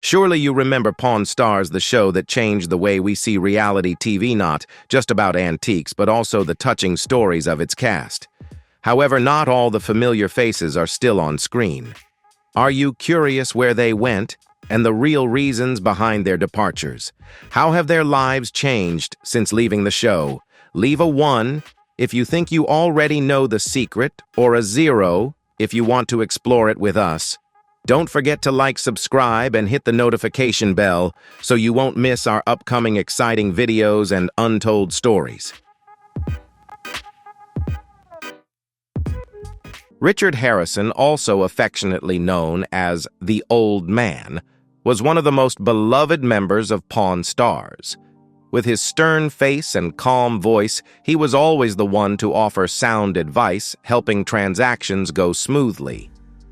Surely you remember Pawn Stars, the show that changed the way we see reality TV, not just about antiques, but also the touching stories of its cast. However, not all the familiar faces are still on screen. Are you curious where they went and the real reasons behind their departures? How have their lives changed since leaving the show? Leave a 1 if you think you already know the secret, or a 0 if you want to explore it with us. Don't forget to like, subscribe, and hit the notification bell so you won't miss our upcoming exciting videos and untold stories. Richard Harrison, also affectionately known as the Old Man, was one of the most beloved members of Pawn Stars. With his stern face and calm voice, he was always the one to offer sound advice, helping transactions go smoothly.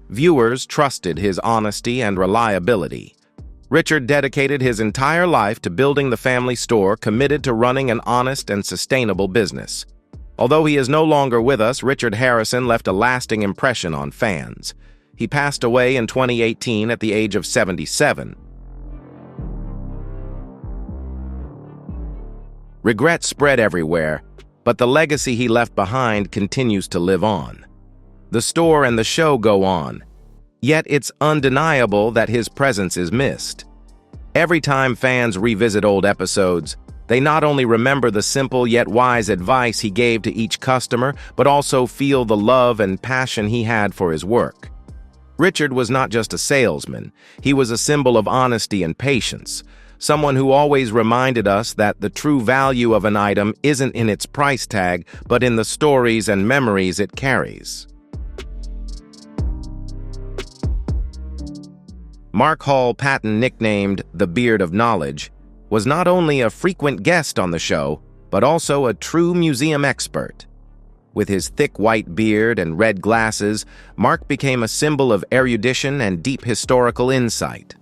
Viewers trusted his honesty and reliability. Richard dedicated his entire life to building the family store, committed to running an honest and sustainable business. Although he is no longer with us, Richard Harrison left a lasting impression on fans. He passed away in 2018 at the age of 77. Regret spread everywhere, but the legacy he left behind continues to live on. The store and the show go on, yet it's undeniable that his presence is missed. Every time fans revisit old episodes, they not only remember the simple yet wise advice he gave to each customer, but also feel the love and passion he had for his work. Richard was not just a salesman, he was a symbol of honesty and patience, someone who always reminded us that the true value of an item isn't in its price tag, but in the stories and memories it carries. Mark Hall Patton, nicknamed the Beard of Knowledge, was not only a frequent guest on the show, but also a true museum expert. With his thick white beard and red glasses, Mark became a symbol of erudition and deep historical insight.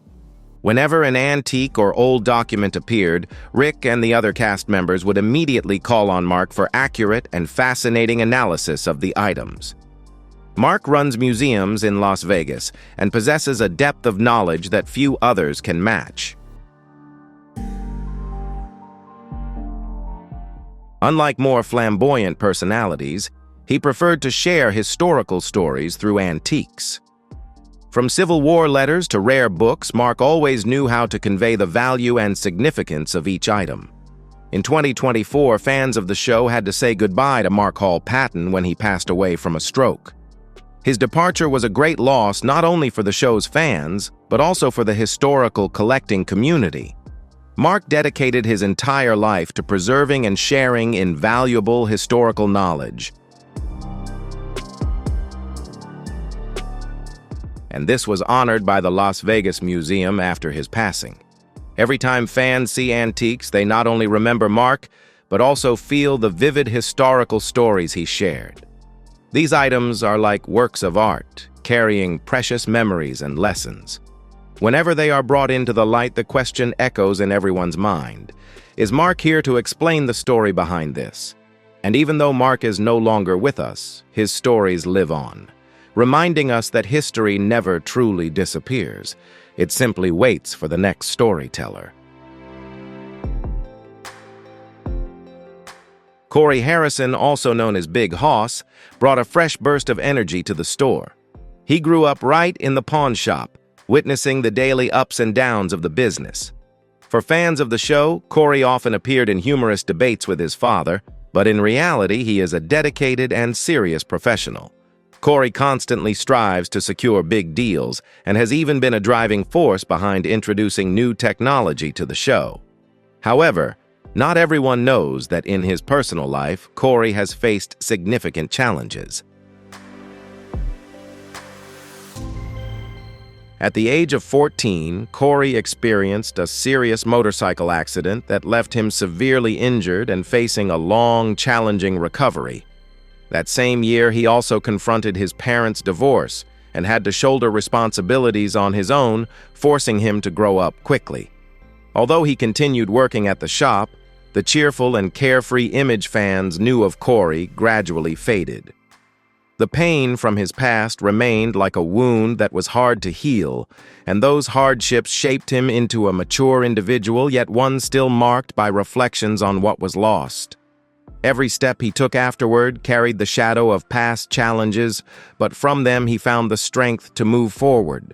Whenever an antique or old document appeared, Rick and the other cast members would immediately call on Mark for accurate and fascinating analysis of the items. Mark runs museums in Las Vegas and possesses a depth of knowledge that few others can match. Unlike more flamboyant personalities, he preferred to share historical stories through antiques. From Civil War letters to rare books, Mark always knew how to convey the value and significance of each item. In 2024, fans of the show had to say goodbye to Mark Hall Patton when he passed away from a stroke. His departure was a great loss not only for the show's fans, but also for the historical collecting community. Mark dedicated his entire life to preserving and sharing invaluable historical knowledge. And this was honored by the Las Vegas Museum after his passing. Every time fans see antiques, they not only remember Mark, but also feel the vivid historical stories he shared. These items are like works of art, carrying precious memories and lessons. Whenever they are brought into the light, the question echoes in everyone's mind. Is Mark here to explain the story behind this? And even though Mark is no longer with us, his stories live on, reminding us that history never truly disappears. It simply waits for the next storyteller. Corey Harrison, also known as Big Hoss, brought a fresh burst of energy to the store. He grew up right in the pawn shop, witnessing the daily ups and downs of the business. For fans of the show, Corey often appeared in humorous debates with his father, but in reality, he is a dedicated and serious professional. Corey constantly strives to secure big deals and has even been a driving force behind introducing new technology to the show. However, not everyone knows that in his personal life, Corey has faced significant challenges. At the age of 14, Corey experienced a serious motorcycle accident that left him severely injured and facing a long, challenging recovery. That same year, he also confronted his parents' divorce and had to shoulder responsibilities on his own, forcing him to grow up quickly. Although he continued working at the shop, the cheerful and carefree image fans knew of Corey gradually faded. The pain from his past remained like a wound that was hard to heal, and those hardships shaped him into a mature individual, yet one still marked by reflections on what was lost. Every step he took afterward carried the shadow of past challenges, but from them he found the strength to move forward.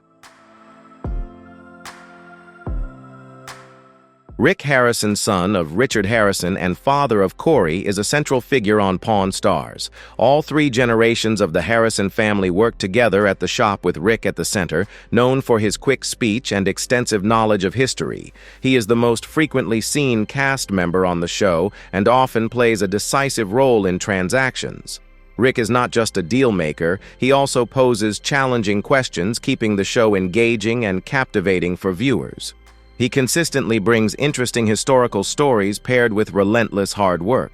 Rick Harrison, son of Richard Harrison and father of Corey, is a central figure on Pawn Stars. All three generations of the Harrison family worked together at the shop with Rick at the center, known for his quick speech and extensive knowledge of history. He is the most frequently seen cast member on the show and often plays a decisive role in transactions. Rick is not just a deal maker, he also poses challenging questions, keeping the show engaging and captivating for viewers. He consistently brings interesting historical stories paired with relentless hard work.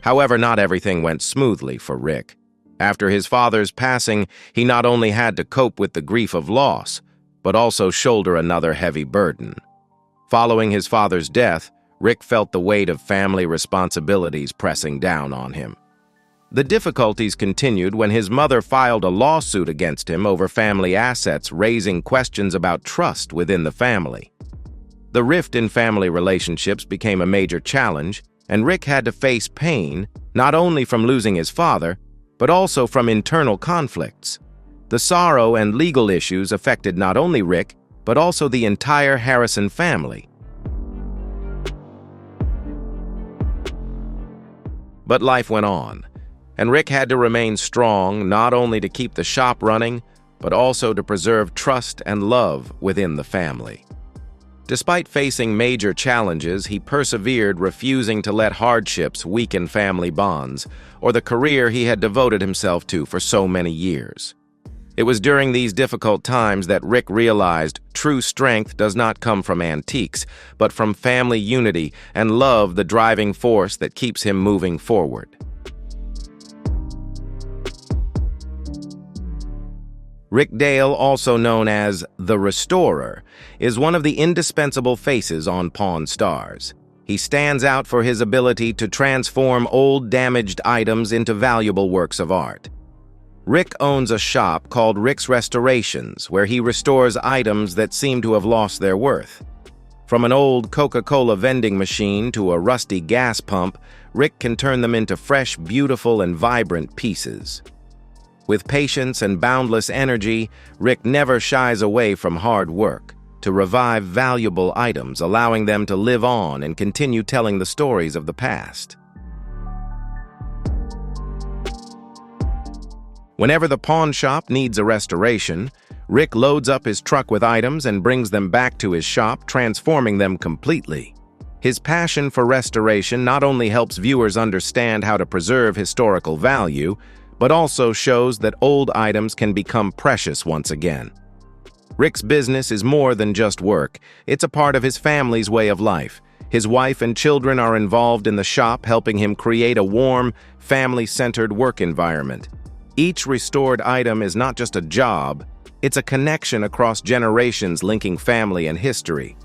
However, not everything went smoothly for Rick. After his father's passing, he not only had to cope with the grief of loss, but also shoulder another heavy burden. Following his father's death, Rick felt the weight of family responsibilities pressing down on him. The difficulties continued when his mother filed a lawsuit against him over family assets, raising questions about trust within the family. The rift in family relationships became a major challenge, and Rick had to face pain not only from losing his father, but also from internal conflicts. The sorrow and legal issues affected not only Rick, but also the entire Harrison family. But life went on, and Rick had to remain strong not only to keep the shop running, but also to preserve trust and love within the family. Despite facing major challenges, he persevered, refusing to let hardships weaken family bonds or the career he had devoted himself to for so many years. It was during these difficult times that Rick realized true strength does not come from antiques, but from family unity and love, the driving force that keeps him moving forward. Rick Dale, also known as the Restorer, is one of the indispensable faces on Pawn Stars. He stands out for his ability to transform old, damaged items into valuable works of art. Rick owns a shop called Rick's Restorations, where he restores items that seem to have lost their worth. From an old Coca-Cola vending machine to a rusty gas pump, Rick can turn them into fresh, beautiful, and vibrant pieces. With patience and boundless energy, Rick never shies away from hard work to revive valuable items, allowing them to live on and continue telling the stories of the past. Whenever the pawn shop needs a restoration, Rick loads up his truck with items and brings them back to his shop, transforming them completely. His passion for restoration not only helps viewers understand how to preserve historical value, but also shows that old items can become precious once again. Rick's business is more than just work. It's a part of his family's way of life. His wife and children are involved in the shop, helping him create a warm, family-centered work environment. Each restored item is not just a job, it's a connection across generations linking family and history.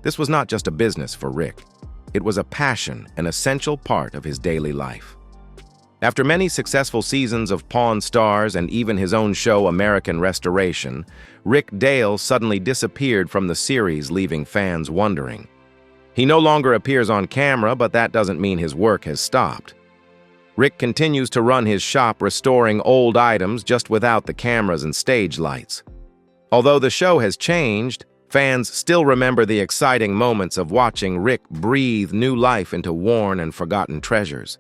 This was not just a business for Rick. It was a passion, an essential part of his daily life. After many successful seasons of Pawn Stars and even his own show American Restoration, Rick Dale suddenly disappeared from the series, leaving fans wondering. He no longer appears on camera, but that doesn't mean his work has stopped. Rick continues to run his shop restoring old items just without the cameras and stage lights. Although the show has changed, fans still remember the exciting moments of watching Rick breathe new life into worn and forgotten treasures.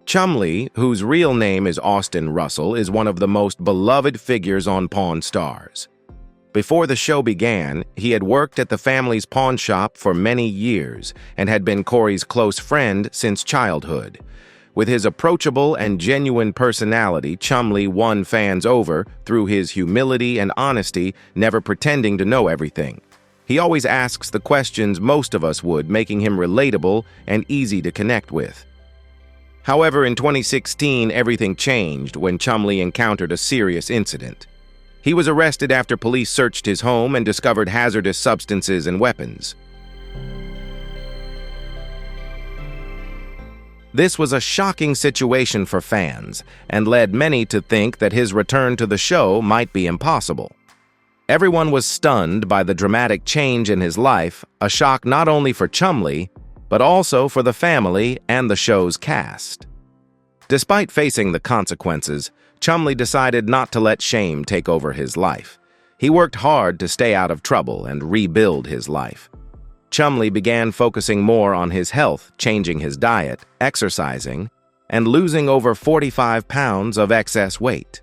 Chumlee, whose real name is Austin Russell, is one of the most beloved figures on Pawn Stars. Before the show began, he had worked at the family's pawn shop for many years and had been Corey's close friend since childhood. With his approachable and genuine personality, Chumlee won fans over through his humility and honesty, never pretending to know everything. He always asks the questions most of us would, making him relatable and easy to connect with. However, in 2016, everything changed when Chumlee encountered a serious incident. He was arrested after police searched his home and discovered hazardous substances and weapons. This was a shocking situation for fans and led many to think that his return to the show might be impossible. Everyone was stunned by the dramatic change in his life, a shock not only for Chumlee, but also for the family and the show's cast. Despite facing the consequences, Chumlee decided not to let shame take over his life. He worked hard to stay out of trouble and rebuild his life. Chumlee began focusing more on his health, changing his diet, exercising, and losing over 45 pounds of excess weight.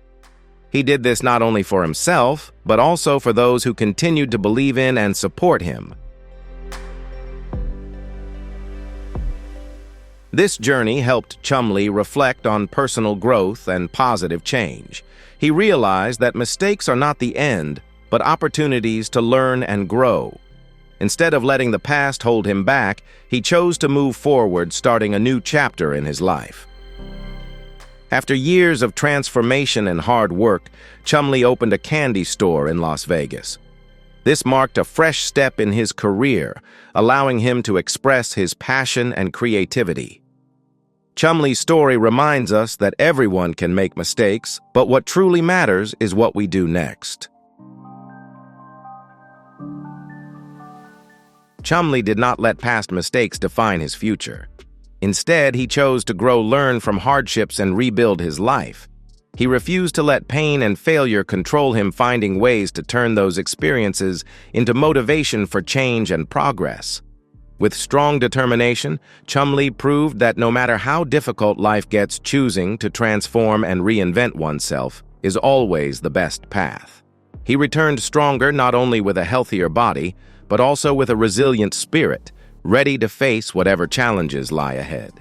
He did this not only for himself, but also for those who continued to believe in and support him. This journey helped Chumlee reflect on personal growth and positive change. He realized that mistakes are not the end, but opportunities to learn and grow. Instead of letting the past hold him back, he chose to move forward, starting a new chapter in his life. After years of transformation and hard work, Chumlee opened a candy store in Las Vegas. This marked a fresh step in his career, allowing him to express his passion and creativity. Chumlee's story reminds us that everyone can make mistakes, but what truly matters is what we do next. Chumlee did not let past mistakes define his future. Instead, he chose to learn from hardships and rebuild his life. He refused to let pain and failure control him, finding ways to turn those experiences into motivation for change and progress. With strong determination, Chumlee proved that no matter how difficult life gets, choosing to transform and reinvent oneself is always the best path. He returned stronger, not only with a healthier body, but also with a resilient spirit, ready to face whatever challenges lie ahead.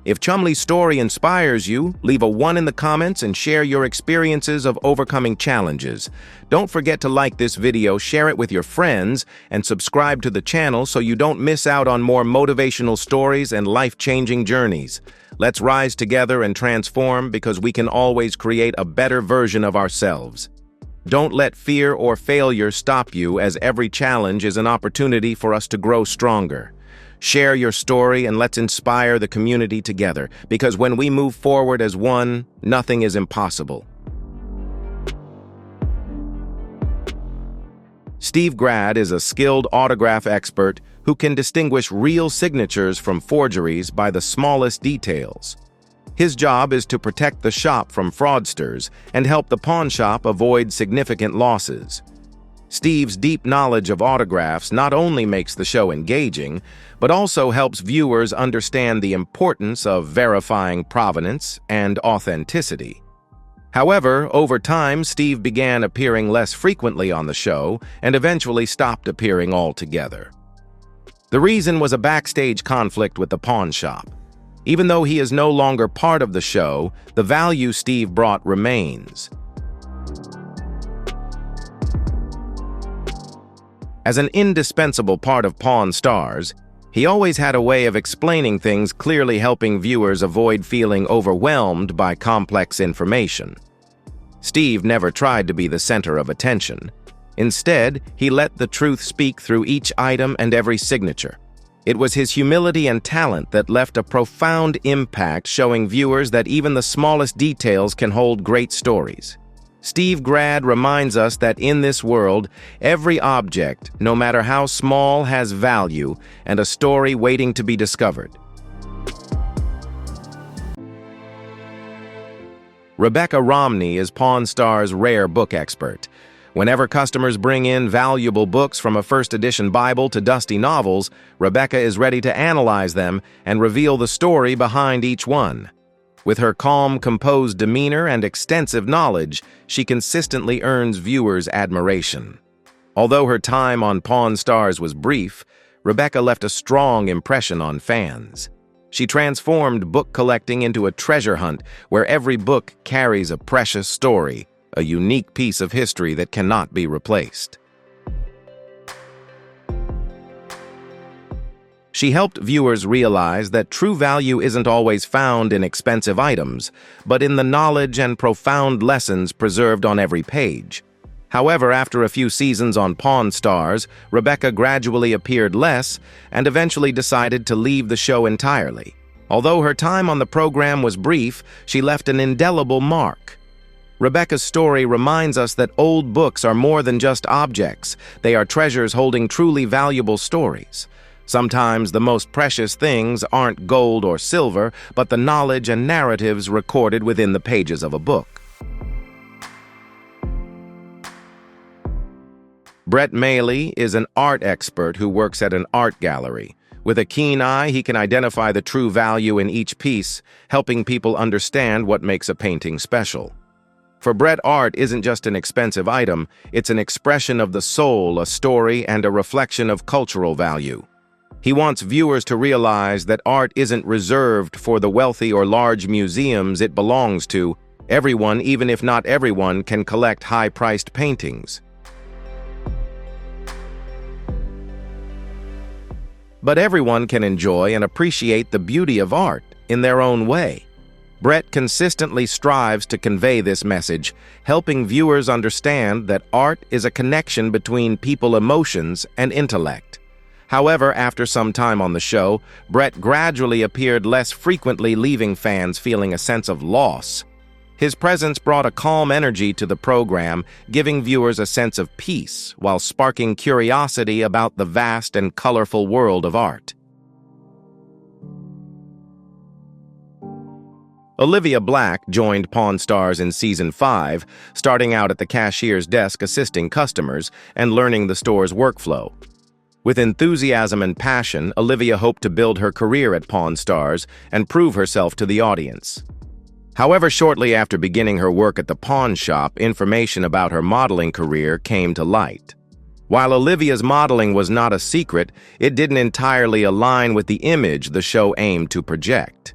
If Chumlee's story inspires you, leave a 1 in the comments and share your experiences of overcoming challenges. Don't forget to like this video, share it with your friends, and subscribe to the channel so you don't miss out on more motivational stories and life-changing journeys. Let's rise together and transform, because we can always create a better version of ourselves. Don't let fear or failure stop you, as every challenge is an opportunity for us to grow stronger. Share your story and let's inspire the community together, because when we move forward as one, nothing is impossible. Steve Grad is a skilled autograph expert who can distinguish real signatures from forgeries by the smallest details. His job is to protect the shop from fraudsters and help the pawn shop avoid significant losses. Steve's deep knowledge of autographs not only makes the show engaging, but also helps viewers understand the importance of verifying provenance and authenticity. However, over time, Steve began appearing less frequently on the show and eventually stopped appearing altogether. The reason was a backstage conflict with the pawn shop. Even though he is no longer part of the show, the value Steve brought remains. As an indispensable part of Pawn Stars, he always had a way of explaining things clearly, helping viewers avoid feeling overwhelmed by complex information. Steve never tried to be the center of attention. Instead, he let the truth speak through each item and every signature. It was his humility and talent that left a profound impact, showing viewers that even the smallest details can hold great stories. Steve Grad reminds us that in this world, every object, no matter how small, has value and a story waiting to be discovered. Rebecca Romney is Pawn Stars' rare book expert. Whenever customers bring in valuable books, from a first edition Bible to dusty novels, Rebecca is ready to analyze them and reveal the story behind each one. With her calm, composed demeanor and extensive knowledge, she consistently earns viewers' admiration. Although her time on Pawn Stars was brief, Rebecca left a strong impression on fans. She transformed book collecting into a treasure hunt where every book carries a precious story, a unique piece of history that cannot be replaced. She helped viewers realize that true value isn't always found in expensive items, but in the knowledge and profound lessons preserved on every page. However, after a few seasons on Pawn Stars, Rebecca gradually appeared less and eventually decided to leave the show entirely. Although her time on the program was brief, she left an indelible mark. Rebecca's story reminds us that old books are more than just objects. They are treasures holding truly valuable stories. Sometimes the most precious things aren't gold or silver, but the knowledge and narratives recorded within the pages of a book. Brett Mailey is an art expert who works at an art gallery. With a keen eye, he can identify the true value in each piece, helping people understand what makes a painting special. For Brett, art isn't just an expensive item, it's an expression of the soul, a story, and a reflection of cultural value. He wants viewers to realize that art isn't reserved for the wealthy or large museums it belongs to. Everyone, even if not everyone, can collect high-priced paintings. But everyone can enjoy and appreciate the beauty of art in their own way. Brett consistently strives to convey this message, helping viewers understand that art is a connection between people's emotions and intellect. However, after some time on the show, Brett gradually appeared less frequently, leaving fans feeling a sense of loss. His presence brought a calm energy to the program, giving viewers a sense of peace while sparking curiosity about the vast and colorful world of art. Olivia Black joined Pawn Stars in Season 5, starting out at the cashier's desk assisting customers and learning the store's workflow. With enthusiasm and passion, Olivia hoped to build her career at Pawn Stars and prove herself to the audience. However, shortly after beginning her work at the pawn shop, information about her modeling career came to light. While Olivia's modeling was not a secret, it didn't entirely align with the image the show aimed to project.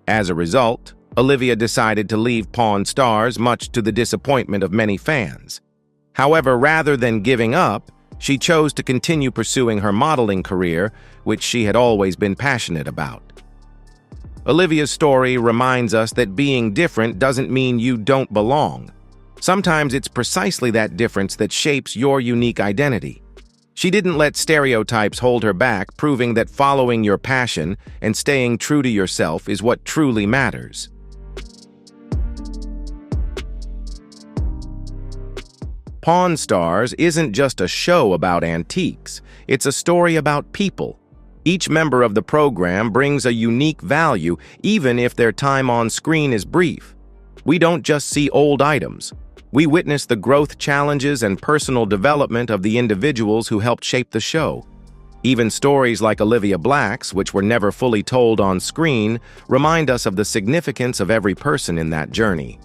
As a result, Olivia decided to leave Pawn Stars, much to the disappointment of many fans. However, rather than giving up, she chose to continue pursuing her modeling career, which she had always been passionate about. Olivia's story reminds us that being different doesn't mean you don't belong. Sometimes it's precisely that difference that shapes your unique identity. She didn't let stereotypes hold her back, proving that following your passion and staying true to yourself is what truly matters. Pawn Stars isn't just a show about antiques, it's a story about people. Each member of the program brings a unique value, even if their time on screen is brief. We don't just see old items. We witness the growth challenges and personal development of the individuals who helped shape the show. Even stories like Olivia Black's, which were never fully told on screen, remind us of the significance of every person in that journey.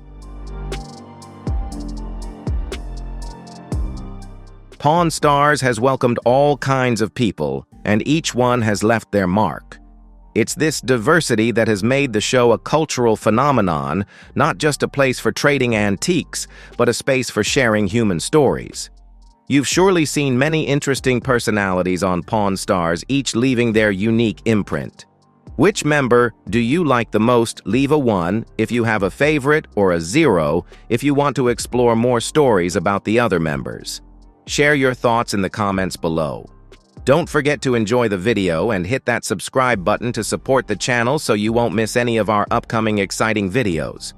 Pawn Stars has welcomed all kinds of people, and each one has left their mark. It's this diversity that has made the show a cultural phenomenon, not just a place for trading antiques, but a space for sharing human stories. You've surely seen many interesting personalities on Pawn Stars, each leaving their unique imprint. Which member do you like the most? Leave a 1 if you have a favorite, or a 0 if you want to explore more stories about the other members. Share your thoughts in the comments below. Don't forget to enjoy the video and hit that subscribe button to support the channel so you won't miss any of our upcoming exciting videos.